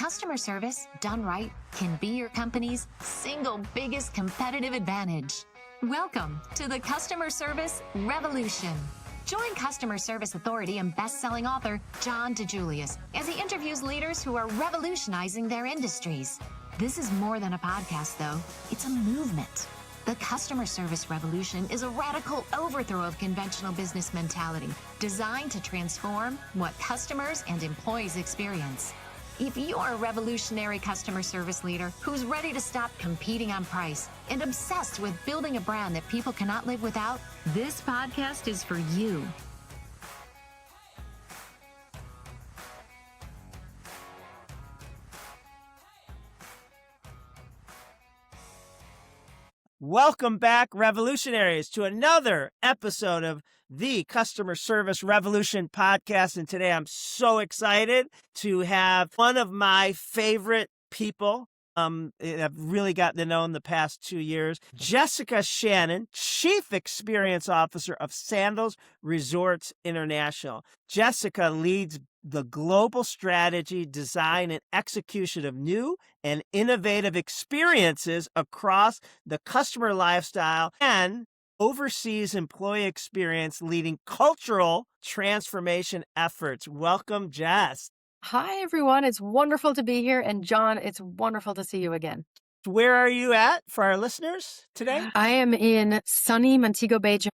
Customer service, done right, can be your company's single biggest competitive advantage. Welcome to the Customer Service Revolution. Join customer service authority and best-selling author John DiJulius as he interviews leaders who are revolutionizing their industries. This is more than a podcast, though. It's a movement. The Customer Service Revolution is a radical overthrow of conventional business mentality designed to transform what customers and employees experience. If you are a revolutionary customer service leader who's ready to stop competing on price and obsessed with building a brand that people cannot live without, this podcast is for you. Welcome back, revolutionaries, to another episode of the Customer Service Revolution podcast. And today I'm so excited to have one of my favorite people I've really gotten to know in the past 2 years, Jessica Shannon, Chief Experience Officer of Sandals Resorts International. Jessica leads the global strategy, design, and execution of new and innovative experiences across the customer lifestyle and oversees employee experience, leading cultural transformation efforts. Welcome, Jess. Hi, everyone. It's wonderful to be here. And John, it's wonderful to see you again. Where are you at for our listeners today? I am in sunny Montego Bay, Jamaica.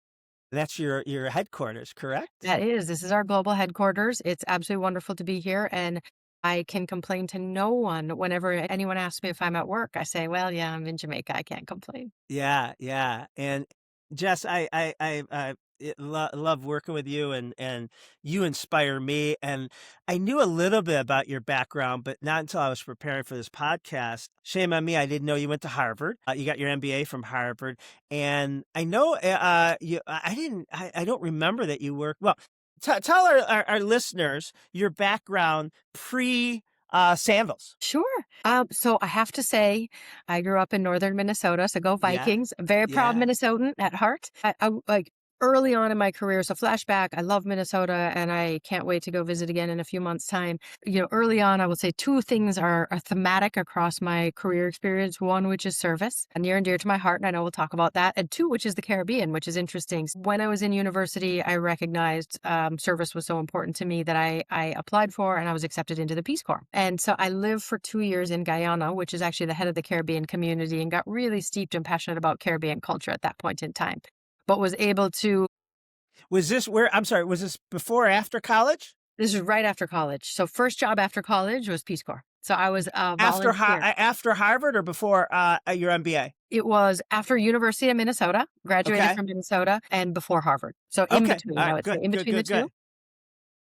That's your headquarters, correct? That is. This is our global headquarters. It's absolutely wonderful to be here. And I can complain to no one. Whenever anyone asks me if I'm at work, I say, well, yeah, I'm in Jamaica. I can't complain. Yeah. And Jess, I love working with you, and you inspire me. And I knew a little bit about your background, but not until I was preparing for this podcast. Shame on me, I didn't know you went to Harvard. You got your MBA from Harvard, and I know I don't remember that you worked. Well, tell our listeners your background pre Sandals. Sure. So I have to say, I grew up in northern Minnesota, so go Vikings. I'm very proud Minnesotan at heart. I like early on in my career, so flashback, I love Minnesota and I can't wait to go visit again in a few months' time. Early on, I will say two things are thematic across my career experience. One, which is service, and near and dear to my heart, and I know we'll talk about that. And two, which is the Caribbean, which is interesting. When I was in university, I recognized service was so important to me that I applied for and I was accepted into the Peace Corps. And so I lived for 2 years in Guyana, which is actually the head of the Caribbean community, and got really steeped and passionate about Caribbean culture at that point in time. But was able to. Was this before or after college? This is right after college. So first job after college was Peace Corps. So I was after Harvard or before your MBA? It was after University of Minnesota, graduated from Minnesota, and before Harvard. So in between, I would say, in between the two.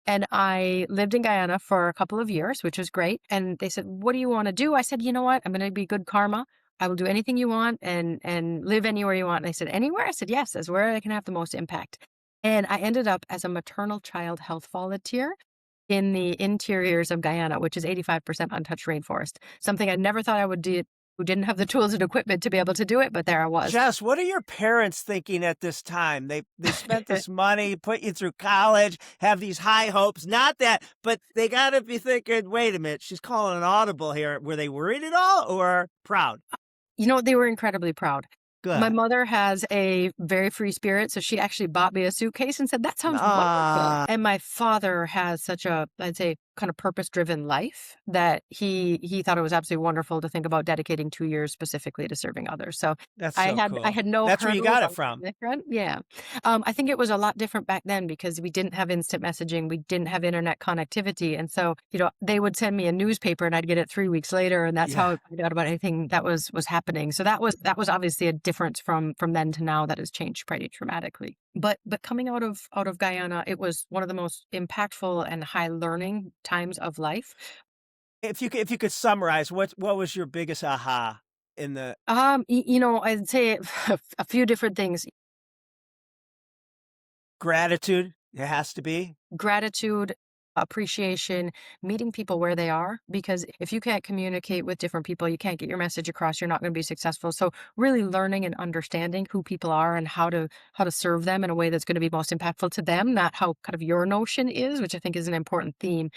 And I lived in Guyana for a couple of years, which was great. And they said, what do you want to do? I said, you know what? I'm going to be good karma. I will do anything you want and live anywhere you want. And they said, anywhere? I said, yes, that's where I can have the most impact. And I ended up as a maternal child health volunteer in the interiors of Guyana, which is 85% untouched rainforest. Something I never thought I would do, who didn't have the tools and equipment to be able to do it, but there I was. Jess, what are your parents thinking at this time? They spent this money, put you through college, have these high hopes. Not that, but they got to be thinking, wait a minute, she's calling an audible here. Were they worried at all or proud? They were incredibly proud. Good. My mother has a very free spirit, so she actually bought me a suitcase and said, that sounds wonderful. And my father has such a, I'd say, kind of purpose-driven life that he thought it was absolutely wonderful to think about dedicating 2 years specifically to serving others. So that's so cool. I had no. That's where you got it from. Yeah. I think it was a lot different back then because we didn't have instant messaging. We didn't have internet connectivity. And so, they would send me a newspaper and I'd get it 3 weeks later. And that's how I found out about anything that was happening. So that was obviously a difference from then to now that has changed pretty dramatically. But coming out of Guyana, it was one of the most impactful and high learning times of life. If you could summarize, what was your biggest aha in the? I'd say a few different things. Gratitude, it has to be. Gratitude, appreciation, meeting people where they are, because if you can't communicate with different people, you can't get your message across, you're not going to be successful. So really learning and understanding who people are and how to serve them in a way that's going to be most impactful to them, not how kind of your notion is, which I think is an important theme.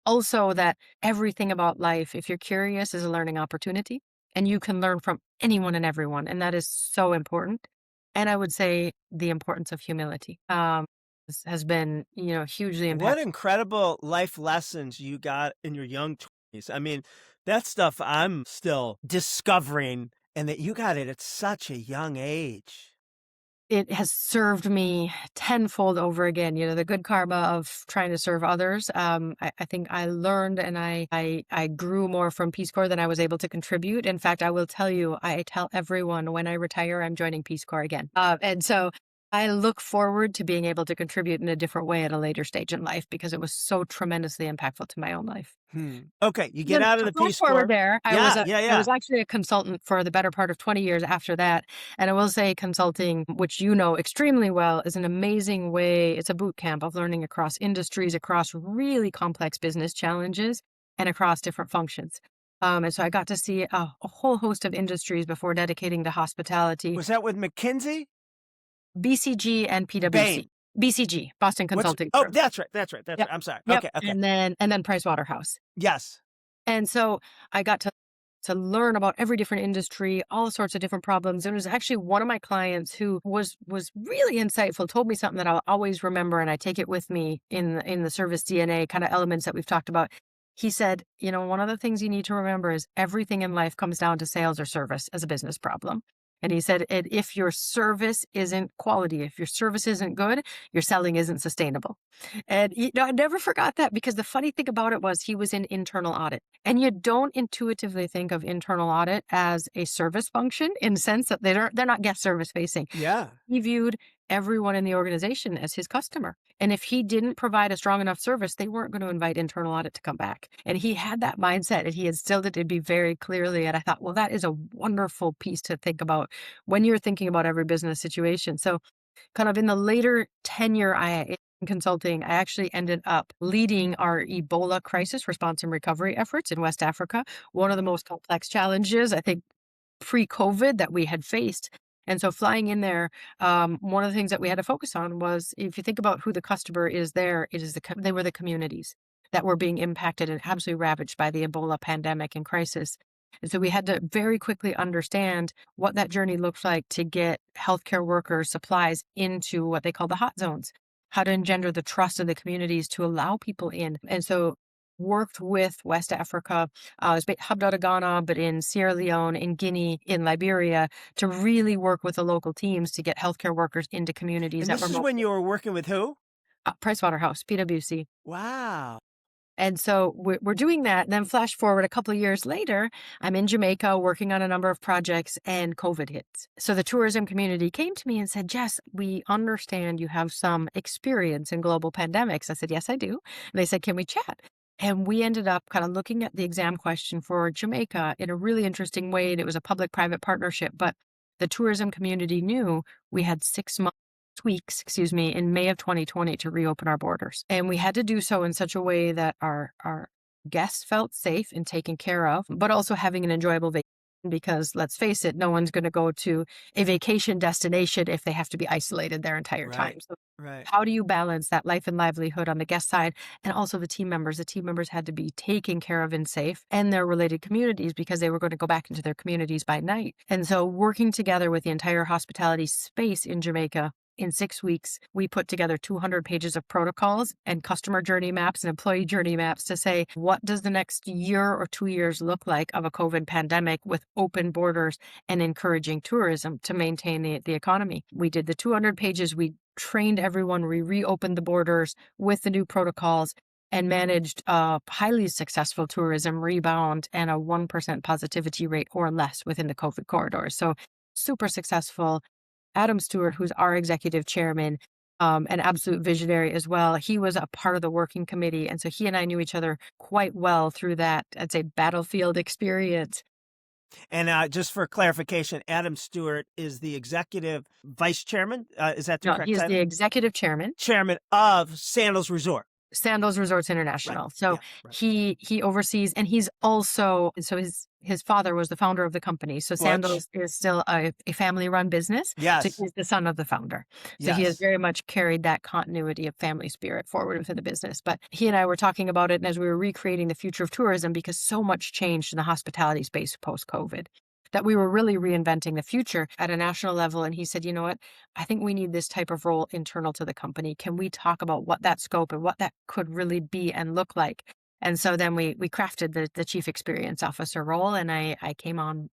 Also that everything about life, if you're curious, is a learning opportunity and you can learn from anyone and everyone. And that is so important. And I would say the importance of humility has been, hugely What impactful. incredible life lessons you got in your young 20s. I mean, that stuff I'm still discovering, and that you got it at such a young age. It has served me tenfold over again, the good karma of trying to serve others. I think I learned and I grew more from Peace Corps than I was able to contribute. In fact, I will tell you, I tell everyone when I retire, I'm joining Peace Corps again. And so I look forward to being able to contribute in a different way at a later stage in life because it was so tremendously impactful to my own life. Okay, you get Then out of the flash Peace Corps. forward there, Yeah, yeah, I yeah. was actually a consultant for the better part of 20 years after that. And I will say consulting, which you know extremely well, is an amazing way. It's a boot camp of learning across industries, across really complex business challenges, and across different functions. And so I got to see a whole host of industries before dedicating to hospitality. Was that with McKinsey? BCG and PwC. Bain. BCG, Boston Consulting Oh, Group. that's right. That's right. Yep. I'm sorry. Yep. Okay. And then Price Waterhouse. Yes. And so I got to learn about every different industry, all sorts of different problems. It was actually one of my clients who was really insightful, told me something that I'll always remember, and I take it with me in the service DNA kind of elements that we've talked about. He said, one of the things you need to remember is everything in life comes down to sales or service as a business problem. And he said, and if your service isn't quality, if your service isn't good, your selling isn't sustainable. And I never forgot that because the funny thing about it was he was in internal audit. And you don't intuitively think of internal audit as a service function in the sense that they're not guest service facing. Yeah. He viewed everyone in the organization as his customer. And if he didn't provide a strong enough service, they weren't going to invite internal audit to come back. And he had that mindset and he instilled it to be very clearly. And I thought, well, that is a wonderful piece to think about when you're thinking about every business situation. So kind of in the later tenure in consulting, I actually ended up leading our Ebola crisis response and recovery efforts in West Africa. One of the most complex challenges, I think, pre-COVID that we had faced. And so flying in there, one of the things that we had to focus on was, if you think about who the customer is there, they were the communities that were being impacted and absolutely ravaged by the Ebola pandemic and crisis. And so we had to very quickly understand what that journey looks like to get healthcare workers, supplies into what they call the hot zones, how to engender the trust of the communities to allow people in. And so worked with West Africa. I was hubbed out of Ghana, but in Sierra Leone, in Guinea, in Liberia, to really work with the local teams to get healthcare workers into communities. And this is when you were working with who? Price Waterhouse, PwC. Wow. And so we're doing that. And then flash forward a couple of years later, I'm in Jamaica working on a number of projects and COVID hits. So the tourism community came to me and said, Jess, we understand you have some experience in global pandemics. I said, yes, I do. And they said, can we chat? And we ended up kind of looking at the exam question for Jamaica in a really interesting way. And it was a public-private partnership, but the tourism community knew we had 6 weeks, in May of 2020 to reopen our borders. And we had to do so in such a way that our guests felt safe and taken care of, but also having an enjoyable vacation. Because let's face it, no one's going to go to a vacation destination if they have to be isolated their entire time. So how do you balance that life and livelihood on the guest side and also the team members? The team members had to be taken care of and safe, and their related communities, because they were going to go back into their communities by night. And so working together with the entire hospitality space in Jamaica, in 6 weeks, we put together 200 pages of protocols and customer journey maps and employee journey maps to say, what does the next year or 2 years look like of a COVID pandemic with open borders and encouraging tourism to maintain the economy? We did the 200 pages. We trained everyone. We reopened the borders with the new protocols and managed a highly successful tourism rebound and a 1% positivity rate or less within the COVID corridors. So super successful. Adam Stewart, who's our executive chairman, an absolute visionary as well. He was a part of the working committee. And so he and I knew each other quite well through that, I'd say, battlefield experience. And just for clarification, Adam Stewart is the executive vice chairman. Is that the correct title? He's the executive chairman. Chairman of Sandals Resort. Sandals Resorts International. Right. So he oversees, and he's also, so his his father was the founder of the company. So Butch. Sandals is still a family-run business. So Yes. he's the son of the founder. So he has Yes. very much carried that continuity of family spirit forward within the business. But he and I were talking about it, and as we were recreating the future of tourism, because so much changed in the hospitality space post-COVID, that we were really reinventing the future at a national level. And he said, you know what? I think we need this type of role internal to the company. Can we talk about what that scope and what that could really be and look like? And so then we crafted the chief experience officer role, and I came on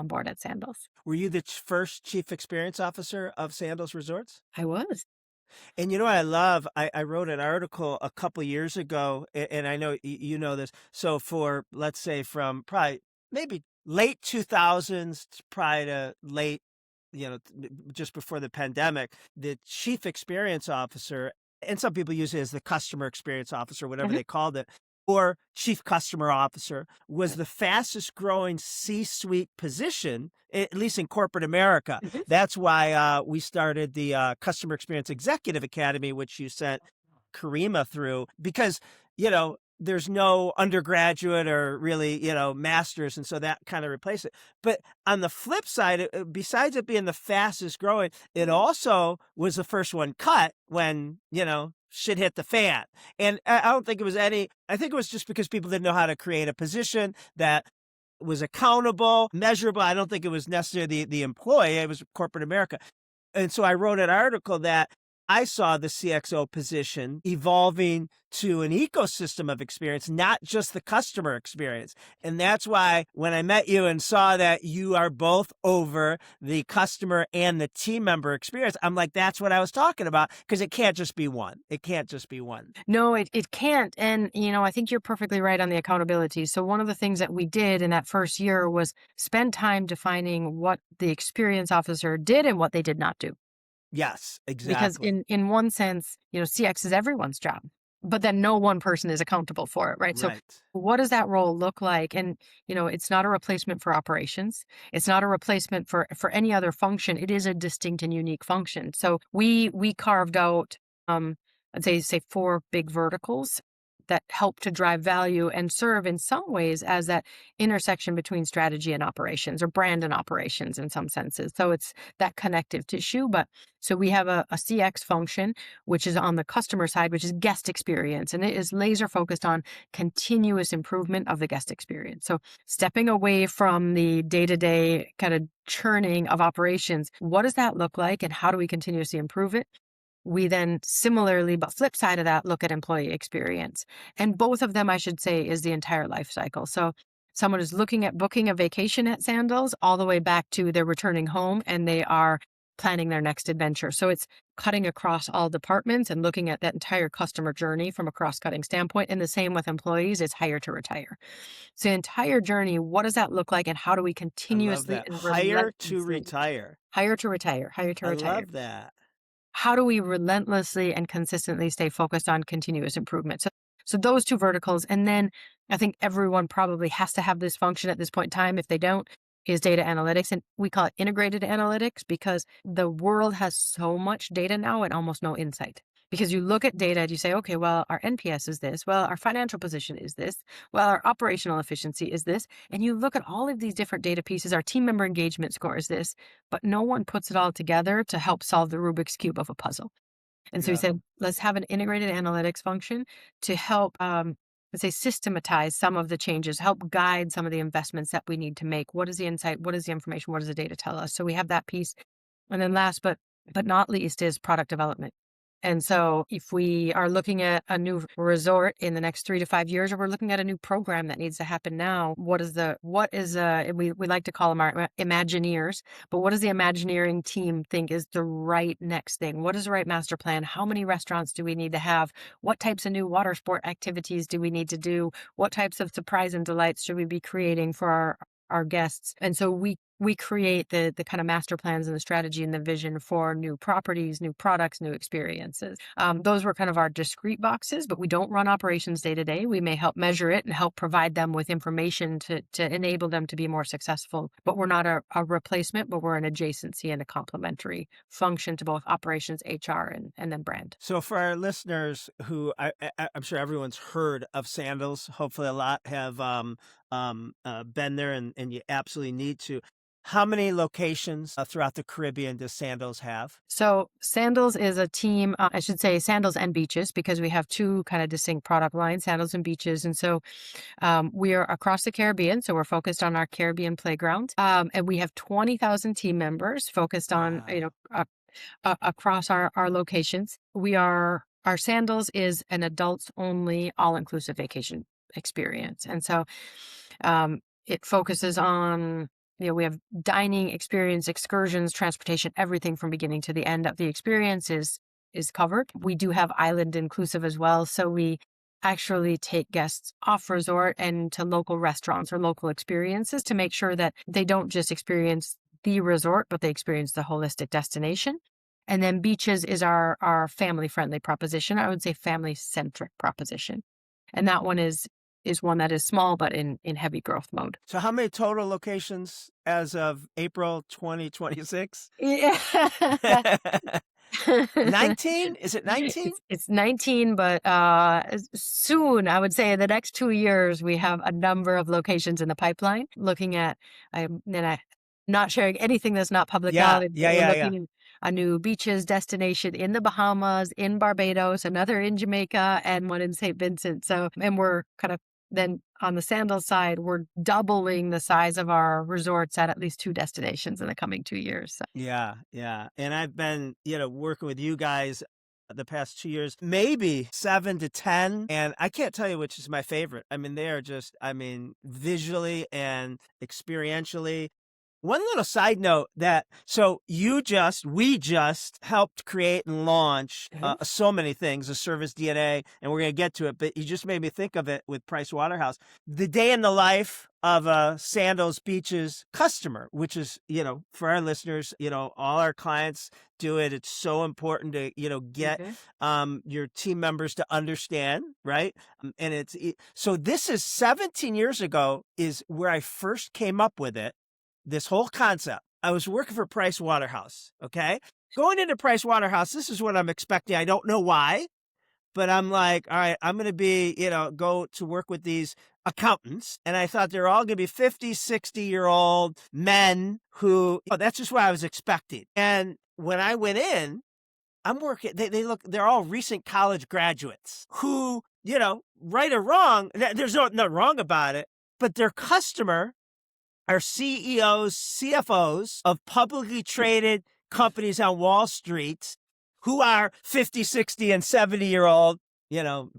board at Sandals. Were you the first chief experience officer of Sandals Resorts? I was. And you know what I love? I wrote an article a couple years ago, and I know you know this. So for, let's say, from probably maybe late 2000s to probably to late, just before the pandemic, the chief experience officer, and some people use it as the customer experience officer, whatever Mhm. they called it, or chief customer officer, was the fastest growing C-suite position, at least in corporate America. Mhm. That's why we started the Customer Experience Executive Academy, which you sent Karima through, because, there's no undergraduate or really, masters. And so that kind of replaced it. But on the flip side, besides it being the fastest growing, it also was the first one cut when, shit hit the fan. And I don't think it was I think it was just because people didn't know how to create a position that was accountable, measurable. I don't think it was necessarily the employee, it was corporate America. And so I wrote an article that I saw the CXO position evolving to an ecosystem of experience, not just the customer experience. And that's why when I met you and saw that you are both over the customer and the team member experience, I'm like, that's what I was talking about, because it can't just be one. It can't just be one. No, it can't. And, I think you're perfectly right on the accountability. So one of the things that we did in that first year was spend time defining what the experience officer did and what they did not do. Yes, Because exactly. in one sense, CX is everyone's job, but then no one person is accountable for it, right? So Right. what does that role look like? And, it's not a replacement for operations. It's not a replacement for any other function. It is a distinct and unique function. So we carved out, I'd say 4 big verticals that help to drive value and serve in some ways as that intersection between strategy and operations, or brand and operations in some senses. So it's that connective tissue. But so we have a CX function, which is on the customer side, which is guest experience. And it is laser focused on continuous improvement of the guest experience. So stepping away from the day-to-day kind of churning of operations, what does that look like and how do we continuously improve it? We then similarly, but flip side of that, look at employee experience. And both of them, I should say, is the entire life cycle. So someone is looking at booking a vacation at Sandals all the way back to they're returning home and they are planning their next adventure. So it's cutting across all departments and looking at that entire customer journey from a cross-cutting standpoint. And the same with employees is hire to retire. So the entire journey, what does that look like and how do we I love continuously that. and Hire to relentlessly retire. hire to retire, hire to I retire? love that. How do we relentlessly and consistently stay focused on continuous improvement? So those 2 verticals. And then I think everyone probably has to have this function at this point in time. If they don't, is data analytics. And we call it integrated analytics because the world has so much data now and almost no insight. Because you look at data and you say, okay, well, our NPS is this. Well, our financial position is this. Well, our operational efficiency is this. And you look at all of these different data pieces. Our team member engagement score is this, but no one puts it all together to help solve the Rubik's Cube of a puzzle. And so we Yeah. said, let's have an integrated analytics function to help, let's say, systematize some of the changes, help guide some of the investments that we need to make. What is the insight? What is the information? What does the data tell us? So we have that piece. And then last but not least is product development. And so if we are looking at a new resort in the next 3 to 5 years, or we're looking at a new program that needs to happen now, we like to call them our Imagineers, but what does the Imagineering team think is the right next thing? What is the right master plan? How many restaurants do we need to have? What types of new water sport activities do we need to do? What types of surprise and delights should we be creating for our guests? And so we create the kind of master plans and the strategy and the vision for new properties, new products, new experiences. Those were kind of our discrete boxes, but we don't run operations day to day. We may help measure it and help provide them with information to enable them to be more successful. But we're not a replacement, but we're an adjacency and a complementary function to both operations, HR, and then brand. So for our listeners who I'm sure everyone's heard of Sandals, hopefully a lot have been there, and you absolutely need to. How many locations throughout the Caribbean does Sandals have? So Sandals is a team, I should say Sandals and Beaches, because we have two kind of distinct product lines, Sandals and Beaches. And so we are across the Caribbean. So we're focused on our Caribbean playground. And we have 20,000 team members focused on, across our locations. Our Sandals is an adults only all-inclusive vacation experience. And so it focuses on, we have dining experience, excursions, transportation, everything from beginning to the end of the experience is covered. We do have island inclusive as well. So we actually take guests off resort and to local restaurants or local experiences to make sure that they don't just experience the resort, but they experience the holistic destination. And then Beaches is our family-friendly proposition. I would say family-centric proposition. And that one is one that is small, but in heavy growth mode. So how many total locations as of April 2026? Yeah. 19? Is it 19? It's 19, but soon, I would say in the next 2 years, we have a number of locations in the pipeline looking at, I'm not sharing anything that's not public knowledge. We're looking at a new Beaches destination in the Bahamas, in Barbados, another in Jamaica, and one in St. Vincent. So, and we're kind of then on the Sandals side, we're doubling the size of our resorts at least 2 destinations in the coming 2 years. So. Yeah. And I've been, working with you guys the past 2 years, maybe 7 to 10. And I can't tell you which is my favorite. I mean, they are just, visually and experientially. One little side note we just helped create and launch so many things, a service DNA, and we're going to get to it, but you just made me think of it with Price Waterhouse. The day in the life of a Sandals Beaches customer, which is, for our listeners, all our clients do it. It's so important to, get your team members to understand, right? And so this is 17 years ago is where I first came up with it. This whole concept. I was working for Price Waterhouse, okay? Going into Price Waterhouse, this is what I'm expecting. I don't know why, but I'm like, all right, I'm going to be, go to work with these accountants. And I thought they're all going to be 50, 60-year-old men who, that's just what I was expecting. And when I went in, I'm working, they're all recent college graduates who, right or wrong, there's nothing wrong about it, but their customer are CEOs, CFOs of publicly traded companies on Wall Street who are 50, 60, and 70-year-old,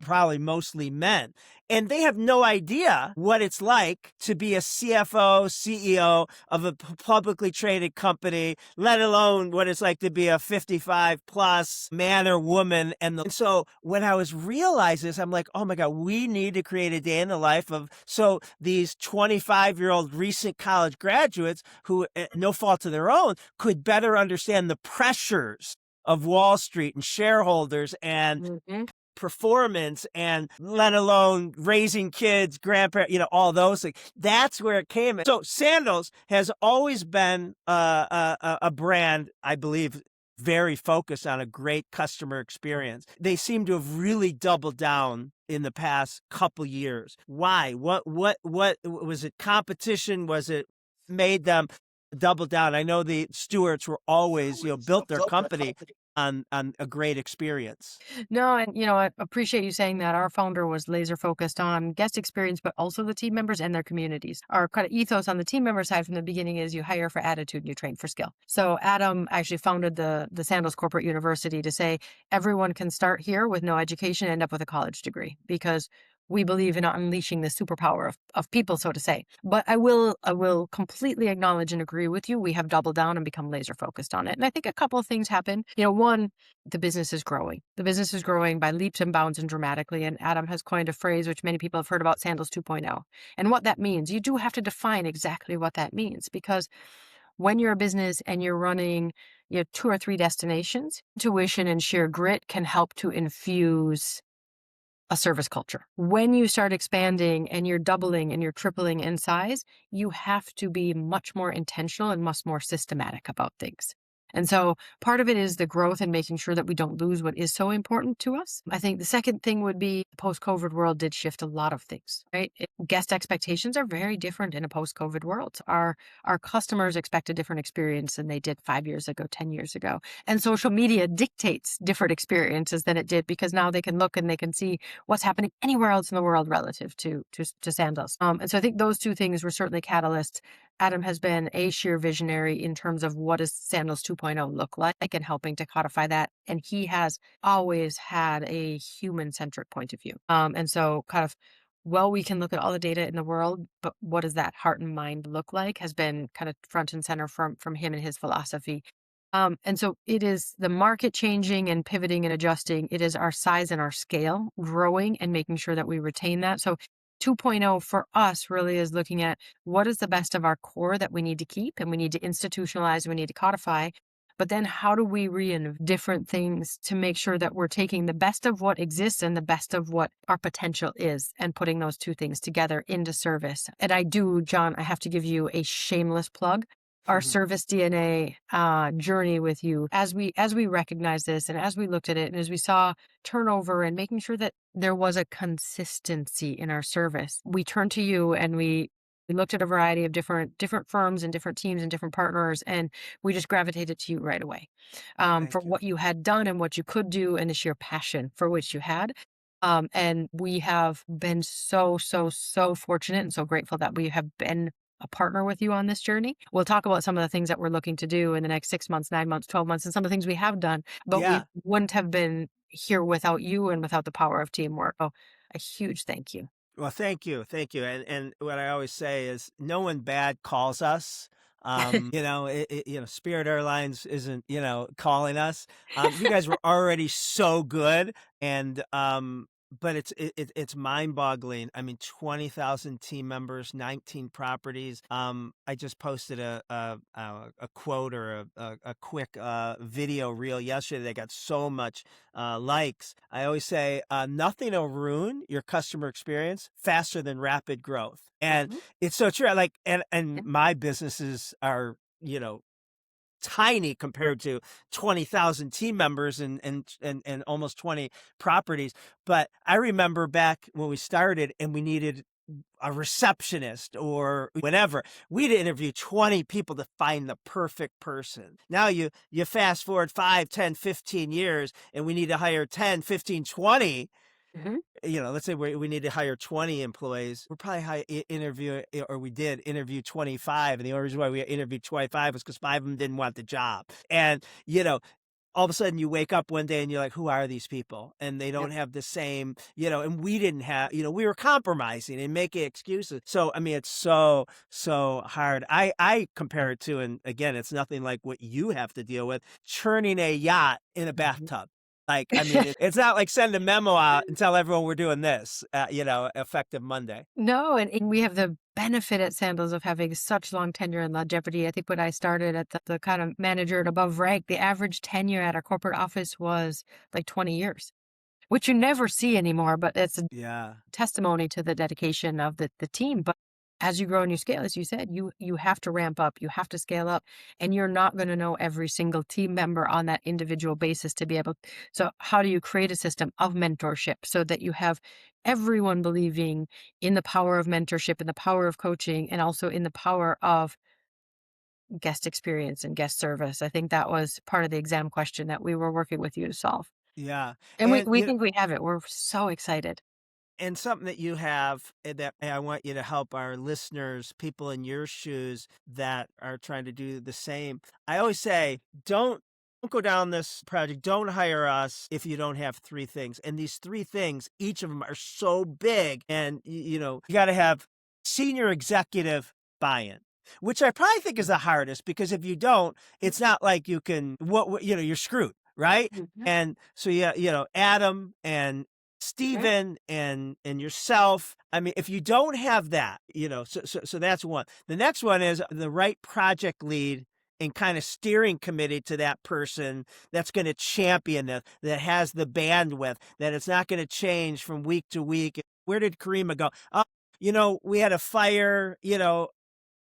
probably mostly men. And they have no idea what it's like to be a CFO, CEO of a publicly traded company, let alone what it's like to be a 55-plus man or woman. And so when I was realizing this, I'm like, oh my God, we need to create a day in the life of, so these 25-year-old recent college graduates who, no fault of their own, could better understand the pressures of Wall Street and shareholders and performance, and let alone raising kids, grandparents, all those things. That's where it came. So Sandals has always been a brand, I believe, very focused on a great customer experience. They seem to have really doubled down in the past couple years. Why? What was it? Competition? Was it made them double down? I know the Stewarts were always, built their company on a great experience. No, and I appreciate you saying that. Our founder was laser focused on guest experience, but also the team members and their communities. Our kind of ethos on the team member side from the beginning is you hire for attitude and you train for skill. So Adam actually founded the Sandals Corporate University to say everyone can start here with no education and end up with a college degree, because we believe in unleashing the superpower of people, so to say. But I will completely acknowledge and agree with you. We have doubled down and become laser focused on it. And I think a couple of things happen. One, the business is growing. The business is growing by leaps and bounds and dramatically. And Adam has coined a phrase which many people have heard about, Sandals 2.0. And what that means, you do have to define exactly what that means, because when you're a business and you're running 2 or 3 destinations, intuition and sheer grit can help to infuse a service culture. When you start expanding and you're doubling and you're tripling in size, you have to be much more intentional and much more systematic about things. And so part of it is the growth and making sure that we don't lose what is so important to us. I think the second thing would be the post-COVID world did shift a lot of things, right? Guest expectations are very different in a post-COVID world. Our customers expect a different experience than they did 5 years ago, 10 years ago. And social media dictates different experiences than it did, because now they can look and they can see what's happening anywhere else in the world relative to Sandals. And so I think those two things were certainly catalysts. Adam has been a sheer visionary in terms of what does Sandals 2.0 look like and helping to codify that. And he has always had a human-centric point of view. And so kind of, well, we can look at all the data in the world, but what does that heart and mind look like has been kind of front and center from him and his philosophy. And so it is the market changing and pivoting and adjusting. It is our size and our scale growing and making sure that we retain that. So 2.0 for us really is looking at what is the best of our core that we need to keep and we need to institutionalize, we need to codify. But then how do we reinvent different things to make sure that we're taking the best of what exists and the best of what our potential is and putting those two things together into service? And I do, John, I have to give you a shameless plug. Our service DNA journey with you, as we recognize this and as we looked at it and as we saw turnover and making sure that there was a consistency in our service, we turned to you and we looked at a variety of different firms and different teams and different partners, and we just gravitated to you right away for what you had done and what you could do and the sheer passion for which you had. And we have been so fortunate and so grateful that we have been a partner with you on this journey. We'll talk about some of the things that we're looking to do in the next 6 months, 9 months, 12 months, and some of the things we have done, but we wouldn't have been here without you and without the power of teamwork. So a huge thank you. Well, thank you. Thank you. And what I always say is no one bad calls us. Spirit Airlines isn't, calling us. You guys were already so good. And, but it's mind-boggling. I mean, 20,000 team members, 19 properties. I just posted a quote or a quick video reel yesterday that got so much likes. I always say nothing will ruin your customer experience faster than rapid growth, and it's so true. And my businesses are tiny compared to 20,000 team members and almost 20 properties. But I remember back when we started and we needed a receptionist or whatever, we'd interview 20 people to find the perfect person. Now you fast forward 5, 10, 15 years and we need to hire 10, 15, 20. Let's say we need to hire 20 employees. We're probably we did interview 25. And the only reason why we interviewed 25 was because 5 of them didn't want the job. And, all of a sudden you wake up one day and you're like, who are these people? And they don't have the same, and we didn't have, we were compromising and making excuses. So, I mean, it's so hard. I compare it to, and again, it's nothing like what you have to deal with, churning a yacht in a bathtub. Like, I mean, it's not like send a memo out and tell everyone we're doing this, effective Monday. No, and we have the benefit at Sandals of having such long tenure and longevity. I think when I started at the kind of manager and above rank, the average tenure at our corporate office was like 20 years, which you never see anymore, but it's a testimony to the dedication of the team. But as you grow and you scale, as you said, you have to ramp up, you have to scale up, and you're not going to know every single team member on that individual basis to be able. So how do you create a system of mentorship so that you have everyone believing in the power of mentorship, in the power of coaching, and also in the power of guest experience and guest service? I think that was part of the exam question that we were working with you to solve. Yeah. And we think we have it. We're so excited. And something that you have that I want you to help our listeners, people in your shoes that are trying to do the same. I always say, don't go down this project. Don't hire us if you don't have 3 things. And these 3 things, each of them are so big. And, you got to have senior executive buy-in, which I probably think is the hardest, because if you don't, it's not like you can, you're screwed, right? And so, Adam and Stephen and yourself. I mean, if you don't have that, so that's one. The next one is the right project lead and kind of steering committee to that person that's going to champion it, that has the bandwidth, that it's not going to change from week to week. Where did Karima go? We had a fire,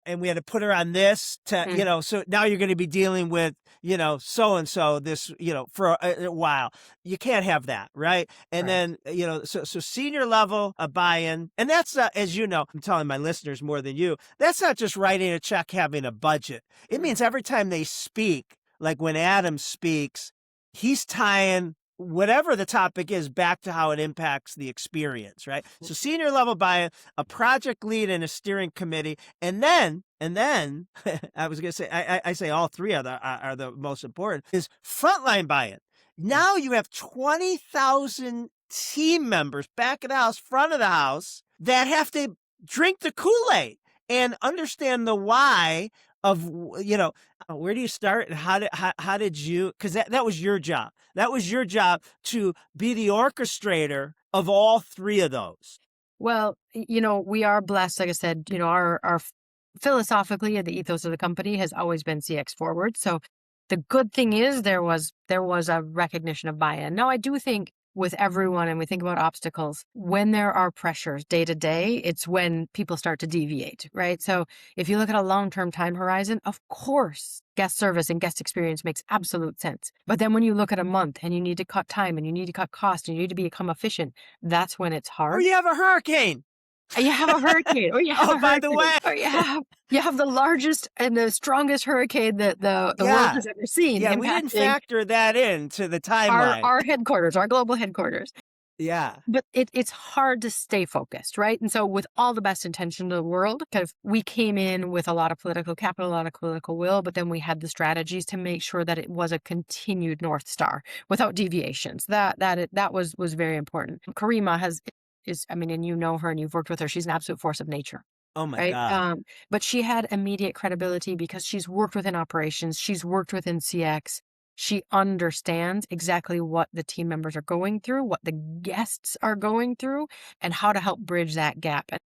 and we had to put her on this to, so now you're going to be dealing with, so-and-so this, for a while. You can't have that, right? And then, so senior level buy-in, and that's, as you know, I'm telling my listeners more than you, that's not just writing a check, having a budget. It means every time they speak, like when Adam speaks, he's tying whatever the topic is back to how it impacts the experience, right? So senior level buy-in, a project lead and a steering committee. And then I was going to say, I say all three are the most important, is frontline buy-in. Now you have 20,000 team members back of the house, front of the house, that have to drink the Kool-Aid and understand the why of, where do you start and how did you, because that was your job. That was your job to be the orchestrator of all three of those. Well, we are blessed. Like I said, our philosophically, the ethos of the company has always been CX forward. So the good thing is there was a recognition of buy-in. Now, I do think with everyone, and we think about obstacles, when there are pressures day to day, it's when people start to deviate, right? So if you look at a long-term time horizon, of course, guest service and guest experience makes absolute sense. But then when you look at a month and you need to cut time and you need to cut cost and you need to become efficient, that's when it's hard. Or you have a hurricane. You have a hurricane, or you have a hurricane, by the way, or you have the largest and the strongest hurricane that the world has ever seen. Yeah, we didn't factor that into the timeline. Our headquarters, our global headquarters. Yeah. But it's hard to stay focused, right? And so with all the best intention of the world, kind of, we came in with a lot of political capital, a lot of political will, but then we had the strategies to make sure that it was a continued North Star without deviations. That was very important. Karima and you know her and you've worked with her. She's an absolute force of nature. Oh my right? God. But she had immediate credibility because she's worked within operations. She's worked within CX. She understands exactly what the team members are going through, what the guests are going through, and how to help bridge that gap. And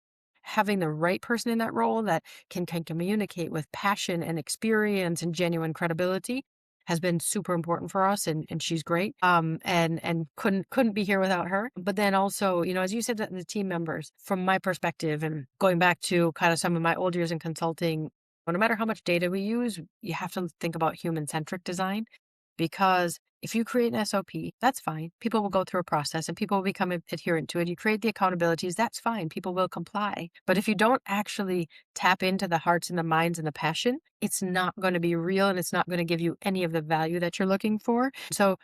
having the right person in that role that can communicate with passion and experience and genuine credibility has been super important for us, and she's great. And couldn't be here without her. But then also, as you said, the team members, from my perspective, and going back to kind of some of my old years in consulting, no matter how much data we use, you have to think about human-centric design, because if you create an SOP, that's fine. People will go through a process and people will become adherent to it. You create the accountabilities, that's fine. People will comply. But if you don't actually tap into the hearts and the minds and the passion, it's not going to be real, and it's not going to give you any of the value that you're looking for. So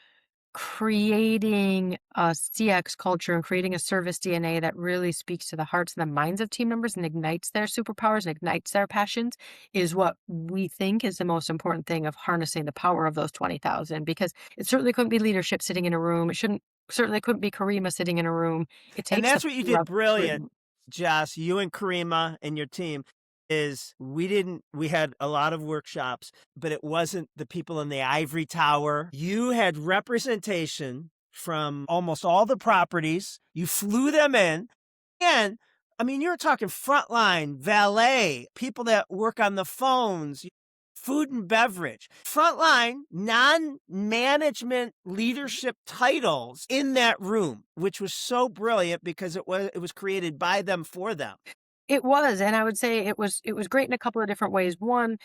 creating a CX culture and creating a service DNA that really speaks to the hearts and the minds of team members and ignites their superpowers and ignites their passions is what we think is the most important thing of harnessing the power of those 20,000, because it certainly couldn't be leadership sitting in a room. Certainly couldn't be Karima sitting in a room. It takes, and that's what you did brilliant, Jess, you and Karima and your team, is we had a lot of workshops, but it wasn't the people in the ivory tower. You had representation from almost all the properties. You flew them in. And you're talking frontline, valet, people that work on the phones, food and beverage, frontline, non-management leadership titles in that room, which was so brilliant because it was created by them for them. It was, and I would say it was great in a couple of different ways. One,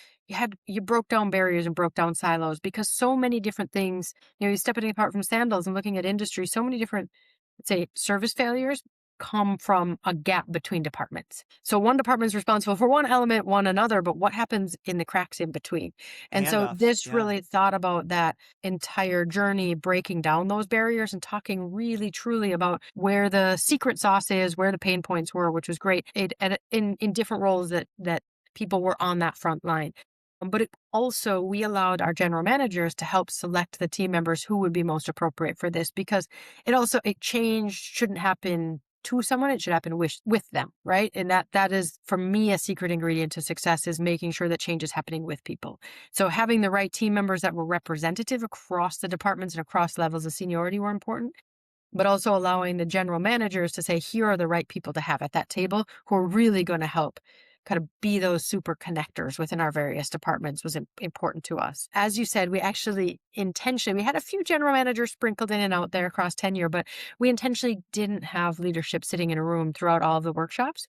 you broke down barriers and broke down silos, because so many different things, you're stepping apart from Sandals and looking at industry, so many different, let's say, service failures come from a gap between departments. So one department is responsible for one element, one another, but what happens in the cracks in between? And so this really thought about that entire journey, breaking down those barriers and talking really truly about where the secret sauce is, where the pain points were, which was great. In different roles that people were on that front line. But it also, we allowed our general managers to help select the team members who would be most appropriate for this, because change shouldn't happen to someone, it should happen with them, right? And that is, for me, a secret ingredient to success, is making sure that change is happening with people. So having the right team members that were representative across the departments and across levels of seniority were important, but also allowing the general managers to say, here are the right people to have at that table who are really going to help kind of be those super connectors within our various departments was important to us. As you said, we actually we had a few general managers sprinkled in and out there across tenure, but we intentionally didn't have leadership sitting in a room throughout all of the workshops.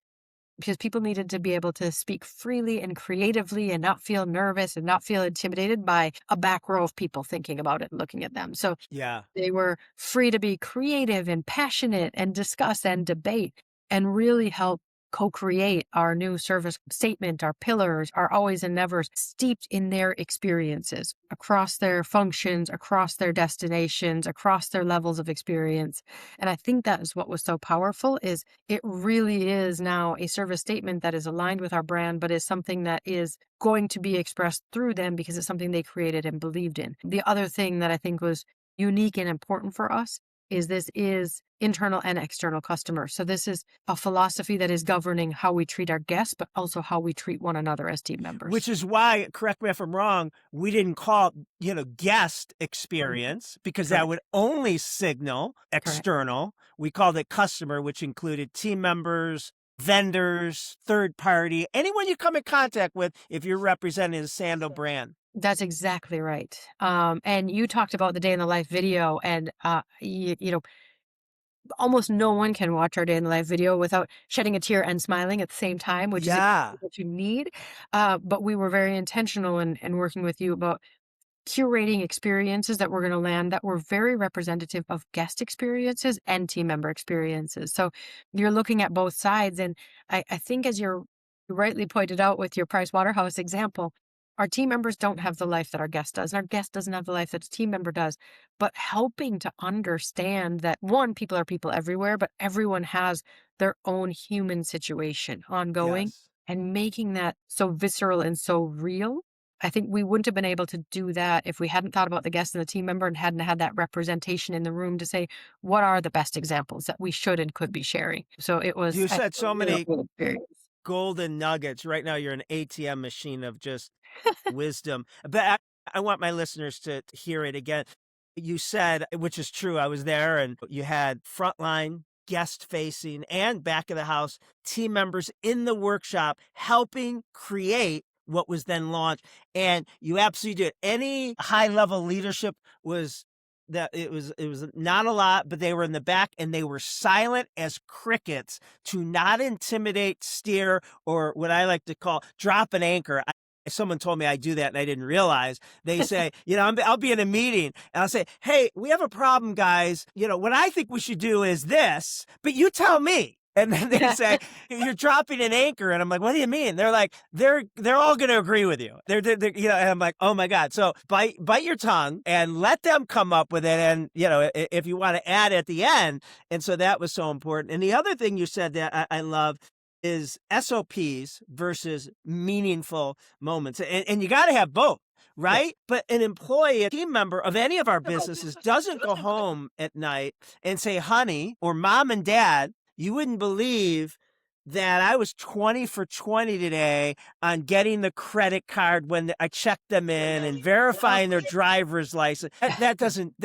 because people needed to be able to speak freely and creatively and not feel nervous and not feel intimidated by a back row of people thinking about it and looking at them. So Yeah. they were free to be creative and passionate and discuss and debate and really help co-create our new service statement, our pillars, our always and nevers, steeped in their experiences across their functions, across their destinations, across their levels of experience. And I think that is what was so powerful, is it really is now a service statement that is aligned with our brand, but is something that is going to be expressed through them because it's something they created and believed in. The other thing that I think was unique and important for us is this is internal and external customers. So this is a philosophy that is governing how we treat our guests, but also how we treat one another as team members. Which is why, correct me if I'm wrong, we didn't call it, guest experience, because that would only signal external. Correct. We called it customer, which included team members, vendors, third party, anyone you come in contact with if you're representing the Sandal brand. That's exactly right. And you talked about the day in the life video, and almost no one can watch our day in the life video without shedding a tear and smiling at the same time, which is what you need. But we were very intentional in working with you about curating experiences that were going to land that were very representative of guest experiences and team member experiences. So you're looking at both sides. And I think, as you rightly pointed out with your Price Waterhouse example, our team members don't have the life that our guest does, and our guest doesn't have the life that a team member does. But helping to understand that, one, people are people everywhere, but everyone has their own human situation ongoing, and making that so visceral and so real. I think we wouldn't have been able to do that if we hadn't thought about the guest and the team member and hadn't had that representation in the room to say, what are the best examples that we should and could be sharing? So it was. You said so many golden nuggets. Right now, you're an ATM machine of just wisdom. But I want my listeners to hear it again. You said, which is true, I was there, and you had frontline, guest facing, and back of the house team members in the workshop helping create what was then launched. And you absolutely did. Any high level leadership was that it was not a lot, but they were in the back and they were silent as crickets to not intimidate, steer, or what I like to call drop an anchor. Someone told me I do that and I didn't realize. They say, I'll be in a meeting and I'll say, hey, we have a problem, guys. What I think we should do is this, but you tell me. And then they say, you're dropping an anchor. And I'm like, what do you mean? They're like, they're all going to agree with you. They're and I'm like, oh my God. So bite your tongue and let them come up with it. And, if you want to add at the end. And so that was so important. And the other thing you said that I love is SOPs versus meaningful moments. And you got to have both. Right? Yeah. But an employee, a team member of any of our businesses doesn't go home at night and say, honey, or mom and dad, you wouldn't believe that I was 20 for 20 today on getting the credit card when I checked them in and verifying their driver's license. That doesn't,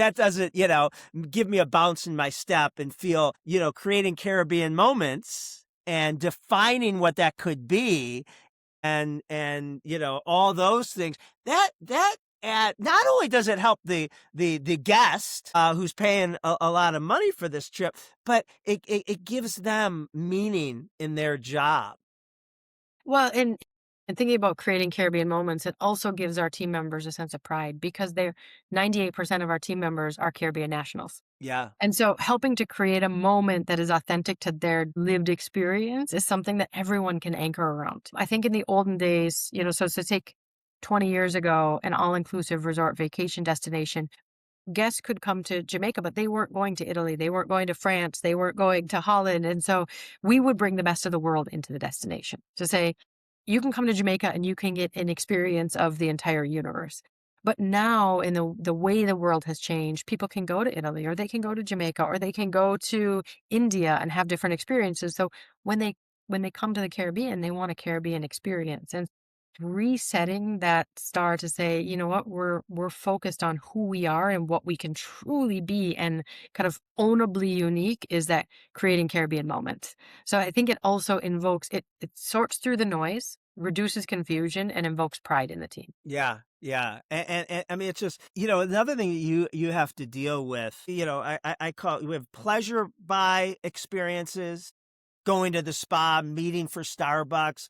give me a bounce in my step and feel, creating Caribbean moments and defining what that could be. And all those things that not only does it help the guest who's paying a lot of money for this trip, but it gives them meaning in their job. Well, and thinking about creating Caribbean moments, it also gives our team members a sense of pride, because 98% of our team members are Caribbean nationals. Yeah. And so helping to create a moment that is authentic to their lived experience is something that everyone can anchor around. I think in the olden days, so to take 20 years ago, an all-inclusive resort vacation destination, guests could come to Jamaica, but they weren't going to Italy. They weren't going to France. They weren't going to Holland. And so we would bring the best of the world into the destination to say, you can come to Jamaica and you can get an experience of the entire universe. But now, in the way the world has changed, people can go to Italy, or they can go to Jamaica, or they can go to India and have different experiences. So when they come to the Caribbean, they want a Caribbean experience. And resetting that star to say, you know what, we're focused on who we are and what we can truly be and kind of ownably unique, is that creating Caribbean moments. So I think it also invokes, it sorts through the noise, reduces confusion, and invokes pride in the team. Yeah. Yeah. And I mean, it's just, another thing you have to deal with, I call it, we have pleasure by experiences going to the spa, meeting for Starbucks,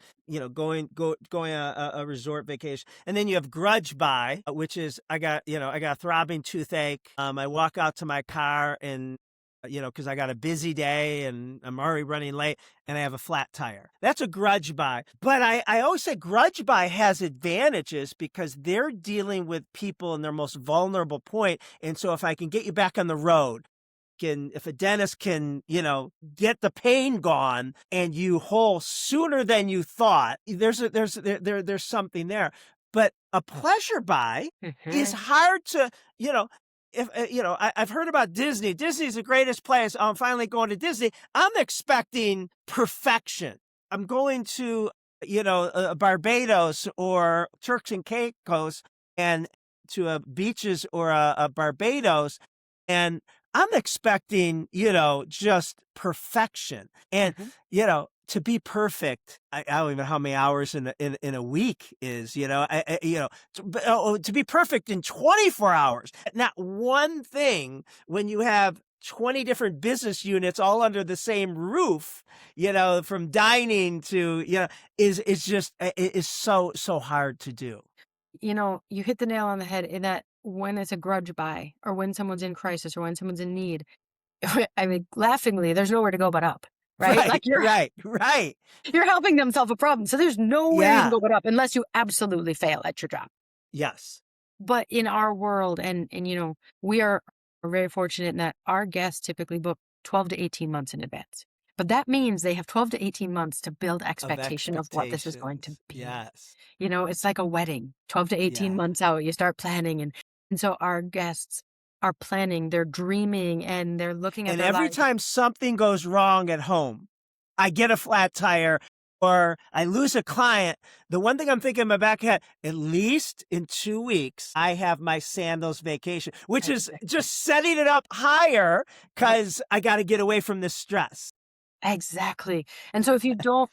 going a resort vacation. And then you have grudge buy, which is I got a throbbing toothache. I walk out to my car and because I got a busy day and I'm already running late and I have a flat tire. That's a grudge buy. But I always say grudge buy has advantages because they're dealing with people in their most vulnerable point. And so if I can get you back on the road, if a dentist can, get the pain gone and you whole sooner than you thought, there's something there. But a pleasure buy is hard to, if I've heard about Disney. Disney's the greatest place. I'm finally going to Disney. I'm expecting perfection. I'm going to, Barbados or Turks and Caicos and to a beaches or a Barbados, and I'm expecting, just perfection. And, to be perfect, I don't even know how many hours in a week is, to be perfect in 24 hours. Not one thing when you have 20 different business units all under the same roof, from dining to, is so hard to do. You hit the nail on the head in that when it's a grudge buy or when someone's in crisis or when someone's in need, I mean, laughingly, there's nowhere to go but up, right? Right, Like right. You're helping them solve a problem. So there's nowhere you can go but up unless you absolutely fail at your job. Yes. But in our world, and we are very fortunate in that our guests typically book 12 to 18 months in advance. But that means they have 12 to 18 months to build expectation of what this is going to be. Yes. It's like a wedding, 12 to 18 months out, you start planning. And so our guests are planning, they're dreaming, and they're looking at and their every lives. time something goes wrong at home, I get a flat tire or I lose a client, the one thing I'm thinking in my back head, at least in 2 weeks, I have my Sandals vacation, which is just setting it up higher because I got to get away from this stress. Exactly. And so if you don't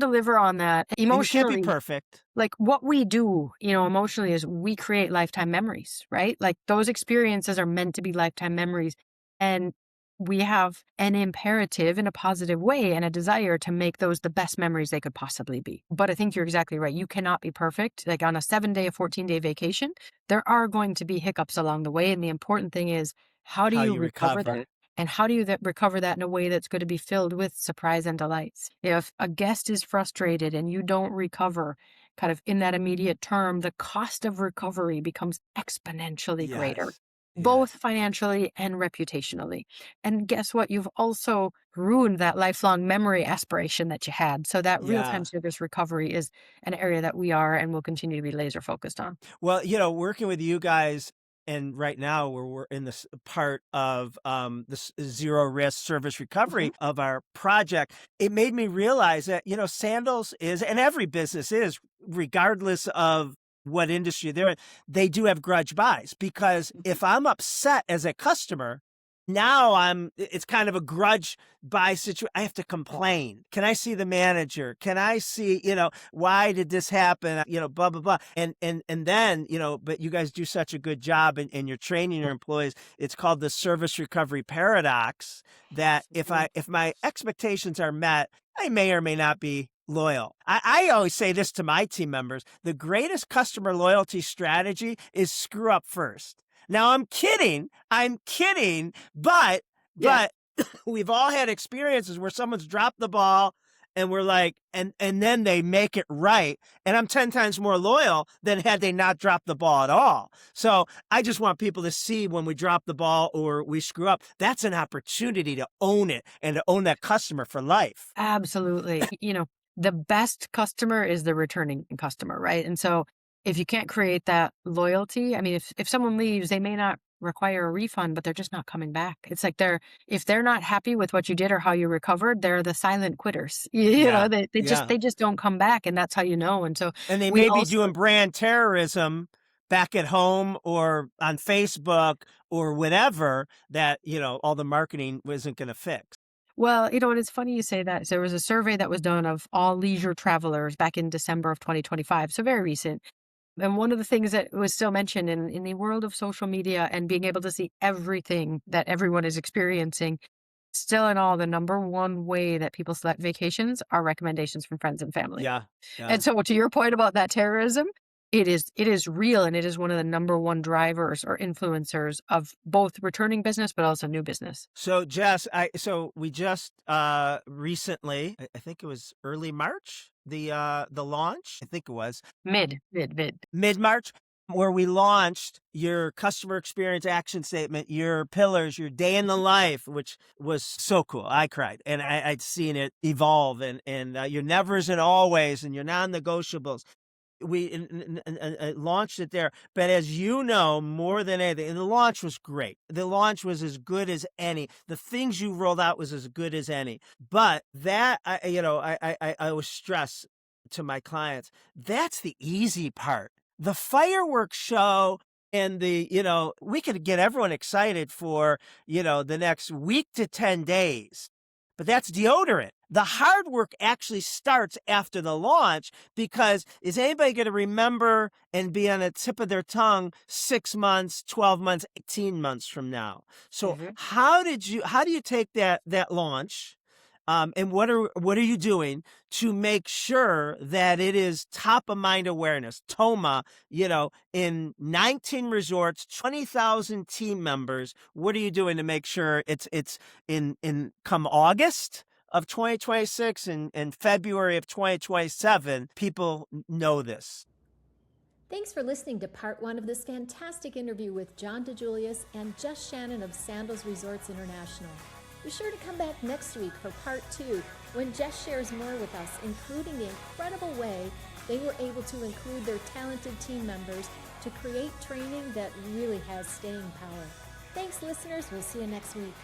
deliver on that emotionally, you can't be perfect. Like what we do, emotionally is we create lifetime memories, right? Like those experiences are meant to be lifetime memories. And we have an imperative in a positive way and a desire to make those the best memories they could possibly be. But I think you're exactly right. You cannot be perfect. Like on a 7-day, a 14-day vacation, there are going to be hiccups along the way. And the important thing is, how do you recover that? And how do you recover that in a way that's going to be filled with surprise and delights? If a guest is frustrated and you don't recover kind of in that immediate term, the cost of recovery becomes exponentially greater, both financially and reputationally. And guess what? You've also ruined that lifelong memory aspiration that you had. So that real-time service recovery is an area that we are and will continue to be laser focused on. Well, working with you guys, and right now we're in this part of this zero risk service recovery of our project. It made me realize that, Sandals is, and every business is, regardless of what industry they're in, they do have grudge buys because if I'm upset as a customer, now it's kind of a grudge buy situation. I have to complain. Can I see the manager? Can I see, why did this happen? Blah, blah, blah. And then, but you guys do such a good job and you're training your employees. It's called the service recovery paradox that if my expectations are met, I may or may not be loyal. I always say this to my team members. The greatest customer loyalty strategy is screw up first. Now I'm kidding, but we've all had experiences where someone's dropped the ball and we're like, and then they make it right. And I'm 10 times more loyal than had they not dropped the ball at all. So I just want people to see when we drop the ball or we screw up, that's an opportunity to own it and to own that customer for life. Absolutely. The best customer is the returning customer, right? And so if you can't create that loyalty, I mean, if someone leaves, they may not require a refund, but they're just not coming back. It's like if they're not happy with what you did or how you recovered, they're the silent quitters. They just don't come back, and that's how you know. And so they may be doing brand terrorism back at home or on Facebook or whatever that, all the marketing isn't going to fix. Well, and it's funny you say that. There was a survey that was done of all leisure travelers back in December of 2025, so very recent. And one of the things that was still mentioned in the world of social media and being able to see everything that everyone is experiencing, still in all, the number one way that people select vacations are recommendations from friends and family. Yeah. Yeah. And so to your point about that terrorism, it is real, and it is one of the number one drivers or influencers of both returning business, but also new business. So Jess, we just recently, I think it was early March, the launch. I think it was Mid. March, where we launched your customer experience action statement, your pillars, your day in the life, which was so cool. I cried, and I'd seen it evolve, and your nevers and always, and your non-negotiables. We launched it there. But as you know, more than anything, and the launch was great. The launch was as good as any. The things you rolled out was as good as any. But that, I always stress to my clients, that's the easy part. The fireworks show and we could get everyone excited for, the next week to 10 days. But that's deodorant. The hard work actually starts after the launch, because is anybody going to remember and be on the tip of their tongue 6 months, 12 months, 18 months from now? So how do you take that launch? And what are you doing to make sure that it is top of mind awareness? TOMA, in 19 resorts, 20,000 team members. What are you doing to make sure it's in come August of 2026 and February of 2027, people know this? Thanks for listening to part one of this fantastic interview with John DiJulius and Jess Shannon of Sandals Resorts International. Be sure to come back next week for part two, when Jess shares more with us, including the incredible way they were able to include their talented team members to create training that really has staying power. Thanks, listeners. We'll see you next week.